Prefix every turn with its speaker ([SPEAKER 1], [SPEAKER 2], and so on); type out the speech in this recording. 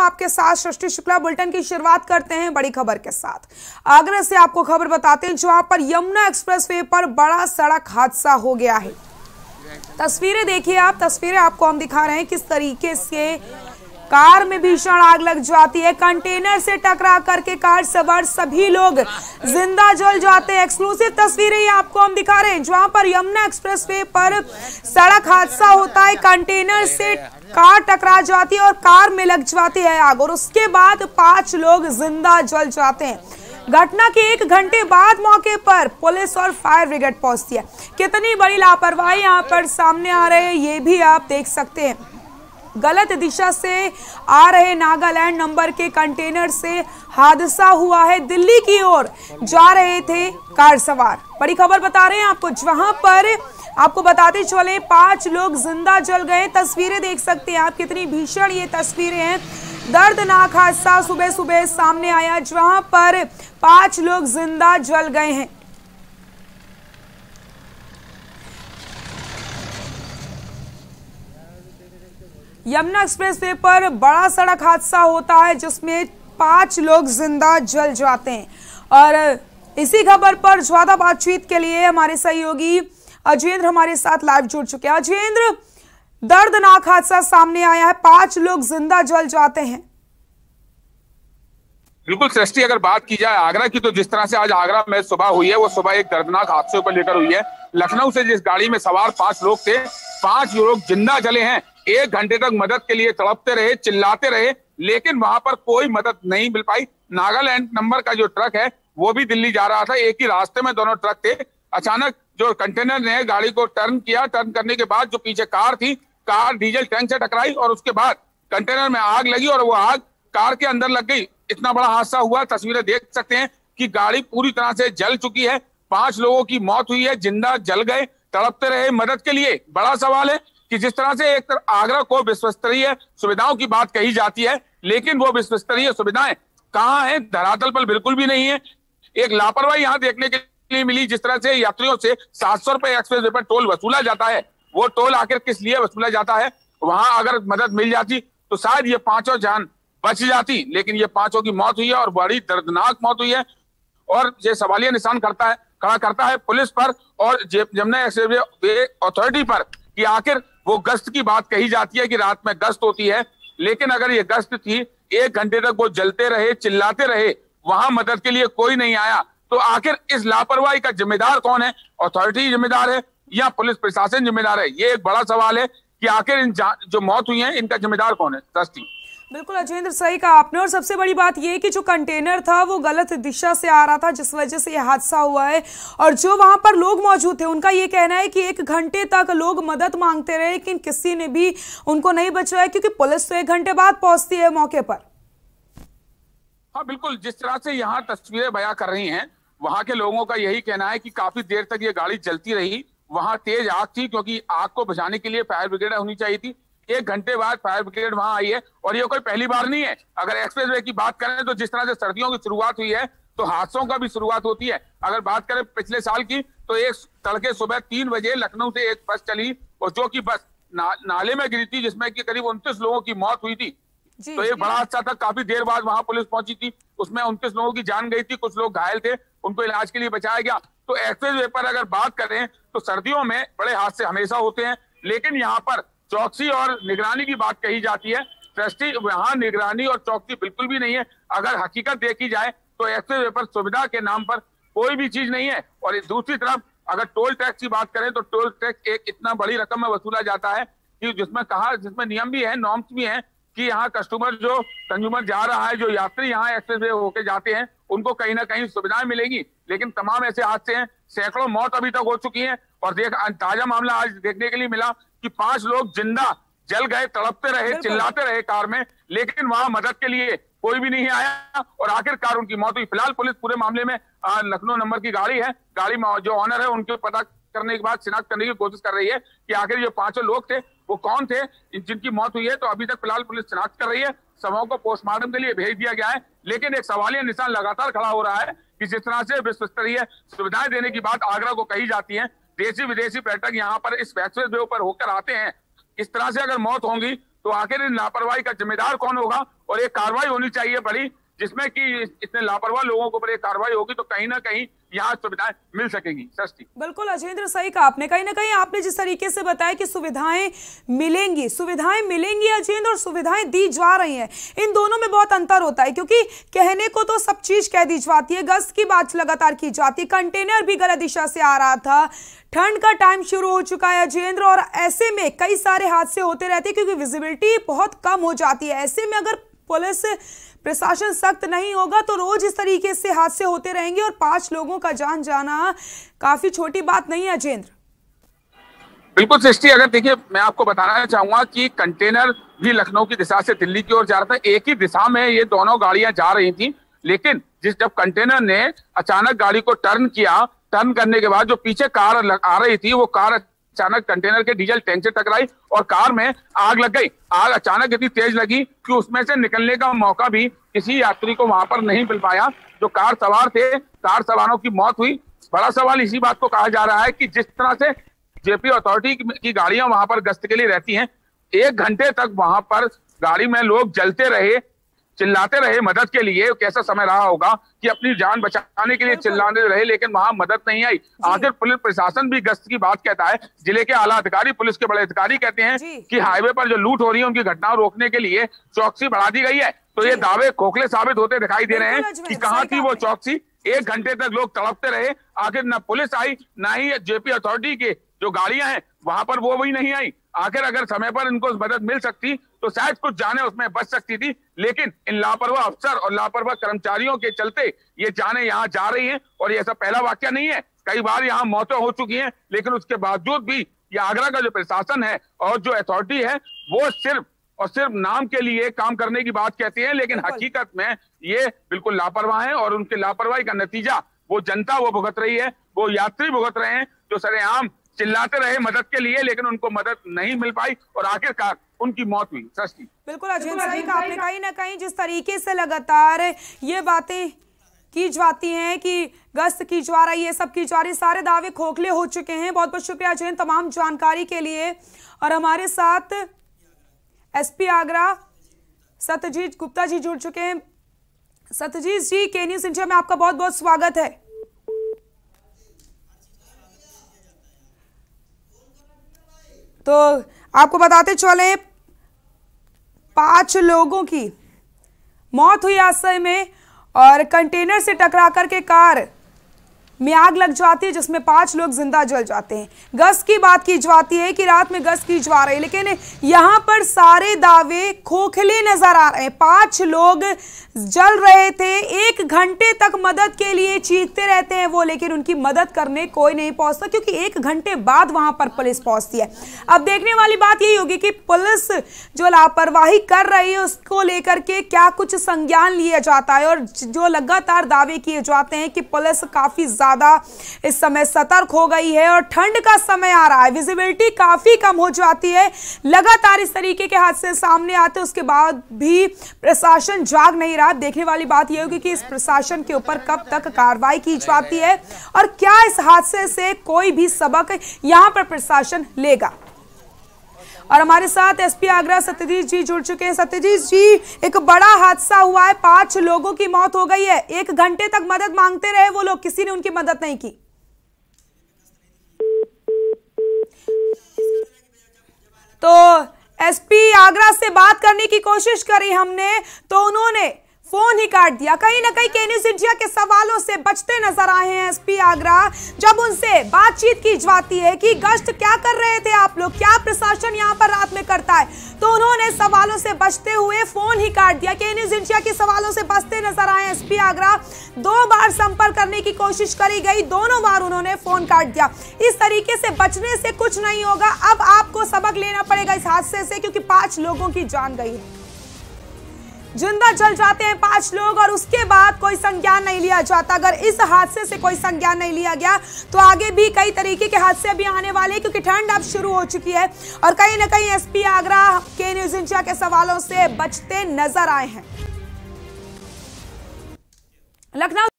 [SPEAKER 1] आपके साथ सृष्टि शुक्ला। बुलेटिन की शुरुआत करते हैं बड़ी खबर के साथ। आगरा से आपको खबर बताते हैं, जहां पर यमुना एक्सप्रेसवे पर बड़ा सड़क हादसा हो गया है। तस्वीरें देखिए आप, तस्वीरें आपको हम दिखा रहे हैं किस तरीके से कार में भीषण आग लग जाती है। कंटेनर से टकरा करके कार सवार सभी लोग जिंदा जल जाते हैं। एक्सक्लूसिव तस्वीरें ये आपको हम दिखा रहे हैं, जहां पर यमुना एक्सप्रेसवे पर सड़क हादसा होता है। कंटेनर से कार टकरा जाती है और कार में लग जाती है आग, और उसके बाद 5 लोग जिंदा जल जाते हैं। घटना के 1 घंटे बाद मौके पर पुलिस और फायर ब्रिगेड पहुंचती है। कितनी बड़ी लापरवाही यहाँ पर सामने आ रही है, ये भी आप देख सकते हैं। गलत दिशा से आ रहे नागालैंड नंबर के कंटेनर से हादसा हुआ है। दिल्ली की ओर जा रहे थे कार सवार। बड़ी खबर बता रहे हैं आपको, जहां पर आपको बताते चले 5 लोग जिंदा जल गए। तस्वीरें देख सकते हैं आप, कितनी भीषण ये तस्वीरें हैं। दर्दनाक हादसा सुबह सुबह सामने आया, जहां पर 5 लोग जिंदा जल गए हैं। यमुना एक्सप्रेसवे पर बड़ा सड़क हादसा होता है, जिसमें 5 लोग जिंदा जल जाते हैं। और इसी खबर पर ज्यादा बातचीत के लिए हमारे सहयोगी अजेंद्र हमारे साथ लाइव जुड़ चुके हैं। अजेंद्र, दर्दनाक हादसा सामने आया है, 5 लोग जिंदा जल जाते हैं।
[SPEAKER 2] बिल्कुल सृष्टि, अगर बात की जाए आगरा की, तो जिस तरह से आज आगरा में सुबह हुई है, वो सुबह एक दर्दनाक हादसे को लेकर हुई है। लखनऊ से जिस गाड़ी में सवार 5 लोग थे, 5 लोग जिंदा जले हैं। 1 घंटे तक मदद के लिए तड़पते रहे, चिल्लाते रहे, लेकिन वहां पर कोई मदद नहीं मिल पाई। नागालैंड नंबर का जो ट्रक है वो भी दिल्ली जा रहा था, एक ही रास्ते में दोनों ट्रक थे। अचानक जो कंटेनर ने गाड़ी को टर्न किया, टर्न करने के बाद जो पीछे कार थी, कार डीजल टैंक से टकराई और उसके बाद कंटेनर में आग लगी और वो आग कार के अंदर लग गई। इतना बड़ा हादसा हुआ। तस्वीरें देख सकते हैं कि गाड़ी पूरी तरह से जल चुकी है। 5 लोगों की मौत हुई है, जिंदा जल गए, तड़पते रहे मदद के लिए। बड़ा सवाल है कि जिस तरह से एक तरफ आगरा को विश्वस्तरीय सुविधाओं की बात कही जाती है, लेकिन वो विश्वस्तरीय सुविधाएं कहाँ हैं? धरातल पर बिल्कुल भी नहीं है। एक लापरवाही यहाँ देखने के लिए मिली। जिस तरह से यात्रियों से 700 रुपए एक्सप्रेस पर टोल वसूला जाता है, वो टोल आखिर किस लिए वसूला जाता है? वहां अगर मदद मिल जाती तो शायद ये 5 जान बच जाती, लेकिन ये 5 की मौत हुई है और बड़ी दर्दनाक मौत हुई है। और ये सवालिया निशान खड़ा करता है पुलिस पर और यमुना एक्सप्रेसवे अथॉरिटी पर कि आखिर वो गश्त की बात कही जाती है कि रात में गश्त होती है, लेकिन अगर ये गश्त थी, 1 घंटे तक वो जलते रहे, चिल्लाते रहे, वहां मदद के लिए कोई नहीं आया, तो आखिर इस लापरवाही का जिम्मेदार कौन है? अथॉरिटी जिम्मेदार है या पुलिस प्रशासन जिम्मेदार है? ये एक बड़ा सवाल है कि आखिर इन जो मौत हुई है इनका जिम्मेदार कौन है? सृष्टि,
[SPEAKER 1] बिल्कुल अजेंद्र, सही कहा आपने। और सबसे बड़ी बात यह कि जो कंटेनर था वो गलत दिशा से आ रहा था, जिस वजह से यह हादसा हुआ है। और जो वहां पर लोग मौजूद थे, उनका ये कहना है कि 1 घंटे तक लोग मदद मांगते रहे, लेकिन किसी ने भी उनको नहीं बचाया, क्योंकि पुलिस तो 1 घंटे बाद पहुंचती है मौके पर।
[SPEAKER 2] हाँ बिल्कुल, जिस तरह से यहाँ तस्वीरें बयां कर रही हैं, वहां के लोगों का यही कहना है कि काफी देर तक ये गाड़ी जलती रही। वहां तेज आग थी, क्योंकि आग को बुझाने के लिए फायर ब्रिगेड होनी चाहिए थी। 1 घंटे बाद फायर ब्रिगेड वहां आई है, और ये कोई पहली बार नहीं है। अगर एक्सप्रेसवे की बात करें तो जिस तरह से सर्दियों की शुरुआत हुई है, तो हादसों का भी शुरुआत होती है। अगर बात करें पिछले साल की, तो एक तड़के सुबह 3 बजे लखनऊ से एक बस चली, और जो कि बस नाले में गिरी थी, जिसमें कि करीब 29 लोगों की मौत हुई थी। तो एक बड़ा हादसा था। काफी देर बाद वहां पुलिस पहुंची थी, उसमें 29 लोगों की जान गई थी, कुछ लोग घायल थे, उनको इलाज के लिए बचाया गया। तो एक्सप्रेसवे पर अगर बात करें तो सर्दियों में बड़े हादसे हमेशा होते हैं, लेकिन यहाँ पर चौकसी और निगरानी की बात कही जाती है। ट्रस्टी, वहां निगरानी और चौकसी बिल्कुल भी नहीं है। अगर हकीकत देखी जाए तो एक्सप्रेसवे पर सुविधा के नाम पर कोई भी चीज नहीं है। और दूसरी तरफ अगर टोल टैक्स की बात करें तो टोल टैक्स एक इतना बड़ी रकम में वसूला जाता है कि जिसमें नियम भी है, नॉर्म्स भी हैं कि यहाँ कस्टमर, जो कंज्यूमर जा रहा है, जो यात्री यहाँ एक्सप्रेसवे होके जाते हैं, उनको कहीं ना कहीं सुविधाएं मिलेगी। लेकिन तमाम ऐसे हादसे हैं, सैकड़ों मौत अभी तक हो चुकी हैं। और ताजा मामला आज देखने के लिए मिला कि 5 लोग जिंदा जल गए, तड़पते रहे, चिल्लाते रहे कार में, लेकिन वहां मदद के लिए कोई भी नहीं आया और आखिरकार उनकी मौत हुई। फिलहाल पुलिस पूरे मामले में लखनऊ नंबर की गाड़ी है, गाड़ी में जो ऑनर है उनके पता करने के बाद शिनाख्त करने की कोशिश कर रही है कि आखिर ये 5 लोग थे वो कौन थे जिनकी मौत हुई है। तो अभी तक फिलहाल पुलिस शिनाख्त कर रही है, शवों को पोस्टमार्टम के लिए भेज दिया गया है। लेकिन एक सवालिया निशान लगातार खड़ा हो रहा है कि जिस तरह से विश्वस्तरीय सुविधाएं देने की बात आगरा को कही जाती है, देशी विदेशी पर्यटक यहाँ पर इस एक्सप्रेसवे पर होकर आते हैं, इस तरह से अगर मौत होंगी तो आखिर इन लापरवाही का जिम्मेदार कौन होगा और एक कार्रवाई होनी चाहिए बड़ी, जिसमें कि इतने लापरवाह लोगों को पर एक कार्रवाई होगी तो कहीं ना कहीं यहाँ सुविधाएं मिल सकेंगी। सृष्टि,
[SPEAKER 1] बिल्कुल अजेंद्र, सही कहा आपने। कहीं ना कहीं आपने जिस तरीके से बताया कि सुविधाएं मिलेंगी अजेंद्र, और सुविधाएं दी जा रही हैं, इन दोनों में बहुत अंतर होता है, क्योंकि कहने को तो सब चीज कह दी जाती है, गश्त की बात लगातार की जाती है, कंटेनर भी गलत दिशा से आ रहा था, ठंड का टाइम शुरू हो चुका है अजेंद्र, और ऐसे में कई सारे हादसे होते रहते हैं क्योंकि विजिबिलिटी बहुत कम हो जाती है। ऐसे में अगर पुलिस प्रशासन सख्त नहीं होगा तो रोज इस तरीके से हादसे होते रहेंगे, और 5 लोगों का जान जाना काफी छोटी बात नहीं है अजेंद्र।
[SPEAKER 2] बिल्कुल सृष्टि, अगर देखिए मैं आपको बताना चाहूंगा कि कंटेनर भी लखनऊ की दिशा से दिल्ली की ओर जा रहा था, एक ही दिशा में ये दोनों गाड़ियां जा रही थी, लेकिन जब कंटेनर ने अचानक गाड़ी को टर्न किया, टर्न करने के बाद जो पीछे कार आ रही थी वो कार अचानक कंटेनर के डीजल टैंक से टकराई और कार में आग लग गई। आग अचानक इतनी तेज लगी कि उसमें से निकलने का मौका भी किसी यात्री को वहां पर नहीं मिल पाया। जो कार सवार थे, कार सवारों की मौत हुई। बड़ा सवाल इसी बात को कहा जा रहा है कि जिस तरह से जेपी अथॉरिटी की गाड़ियां वहां पर गश्त के लिए रहती हैं, 1 घंटे तक वहां पर गाड़ी में लोग जलते रहे, चिल्लाते रहे मदद के लिए। कैसा समय रहा होगा कि अपनी जान बचाने के लिए चिल्लाते रहे, लेकिन वहां मदद नहीं आई। आखिर पुलिस प्रशासन भी गश्त की बात कहता है, जिले के आला अधिकारी, पुलिस के बड़े अधिकारी कहते हैं कि हाईवे पर जो लूट हो रही है उनकी घटनाओं रोकने के लिए चौकसी बढ़ा दी गई है। तो ये दावे खोखले साबित होते दिखाई दे रहे हैं कि कहाँ थी वो चौकसी। 1 घंटे तक लोग तड़पते रहे, आखिर न पुलिस आई ना ही जेपी अथॉरिटी के जो गाड़ियां हैं वहां पर वो भी नहीं आई। आखिर अगर समय पर इनको मदद मिल सकती तो शायद कुछ जाने उसमें बच सकती थी, लेकिन इन लापरवाह अफसर और लापरवाह कर्मचारियों के चलते ये जाने यहाँ जा रही हैं। और ये ऐसा पहला वाकया नहीं है, कई बार यहाँ मौतें हो चुकी हैं, लेकिन उसके बावजूद भी ये आगरा का जो प्रशासन है और जो अथॉरिटी है वो सिर्फ और सिर्फ नाम के लिए काम करने की बात कहती है, लेकिन हकीकत में ये बिल्कुल लापरवाह है। और उनके लापरवाही का नतीजा वो जनता वो भुगत रही है, वो यात्री भुगत रहे हैं जो सरेआम चिल्लाते रहे मदद के लिए, लेकिन उनको मदद नहीं मिल पाई और आखिरकार उनकी मौत हुई। सृष्टि,
[SPEAKER 1] बिल्कुल अजेंद्र, सही कहा आपने। कहीं ना कहीं जिस तरीके से लगातार ये बातें की जाती हैं कि गश्त की जा रही है, सब की जा रही, सारे दावे खोखले हो चुके हैं। बहुत बहुत शुक्रिया अजेंद्र तमाम जानकारी के लिए। और हमारे साथ एसपी आगरा सत्यजीत गुप्ता जी जुड़ चुके हैं। सत्यजीत जी, के न्यूज़ इंडिया में आपका बहुत बहुत स्वागत है। तो आपको बताते चले 5 लोगों की मौत हुई हादसे में, और कंटेनर से टकरा करके कार में आग लग जाती है जिसमें 5 लोग जिंदा जल जाते हैं। गश्त की बात की जाती है कि रात में गश्त की जा रही है, लेकिन यहाँ पर सारे दावे खोखले नजर आ रहे हैं। 5 लोग जल रहे थे, 1 घंटे तक मदद के लिए चीखते रहते हैं वो, लेकिन उनकी मदद करने कोई नहीं पहुंचता, क्योंकि 1 घंटे बाद वहां पर पुलिस पहुंचती है। अब देखने वाली बात यही होगी कि पुलिस जो लापरवाही कर रही है उसको लेकर के क्या कुछ संज्ञान लिया जाता है। और जो लगातार दावे किए जाते हैं कि पुलिस काफी ज्यादा इस समय सतर्क हो गई है, और ठंड का समय आ रहा है, विजिबिलिटी काफी कम हो जाती है, लगातार इस तरीके के हादसे सामने आते, उसके बाद भी प्रशासन जाग नहीं रहा। देखने वाली बात यह होगी कि इस प्रशासन के ऊपर कब तक कार्रवाई की जाती है और क्या इस हादसे से कोई भी सबक यहां पर प्रशासन लेगा। और हमारे साथ एसपी आगरा सत्यजीत जी जुड़ चुके हैं। सत्यजीत जी, एक बड़ा हादसा हुआ है, 5 लोगों की मौत हो गई है, 1 घंटे तक मदद मांगते रहे वो लोग, किसी ने उनकी मदद नहीं की। तो एसपी आगरा से बात करने की कोशिश करी हमने, तो उन्होंने फोन ही काट दिया। कहीं ना कहीं के न्यूज़ इंडिया के सवालों से बचते नजर आए हैं एसपी आगरा। जब उनसे बातचीत की जाती है कि गश्त क्या कर रहे थे आप लोग, क्या प्रशासन यहां पर रात में करता है, तो उन्होंने सवालों से बचते हुए फोन ही काट दिया। के न्यूज़ इंडिया के सवालों से बचते नजर आए एसपी आगरा। 2 बार संपर्क करने की कोशिश करी गई, दोनों बार उन्होंने फोन काट दिया। इस तरीके से बचने से कुछ नहीं होगा, अब आपको सबक लेना पड़ेगा इस हादसे से, क्योंकि 5 लोगों की जान गई है, जिंदा जल जाते हैं 5 लोग, और उसके बाद कोई संज्ञान नहीं लिया जाता। अगर इस हादसे से कोई संज्ञान नहीं लिया गया तो आगे भी कई तरीके के हादसे भी आने वाले हैं, क्योंकि ठंड अब शुरू हो चुकी है। और कहीं ना कहीं एसपी आगरा के न्यूज़ इंडिया के सवालों से बचते नजर आए हैं। लखनऊ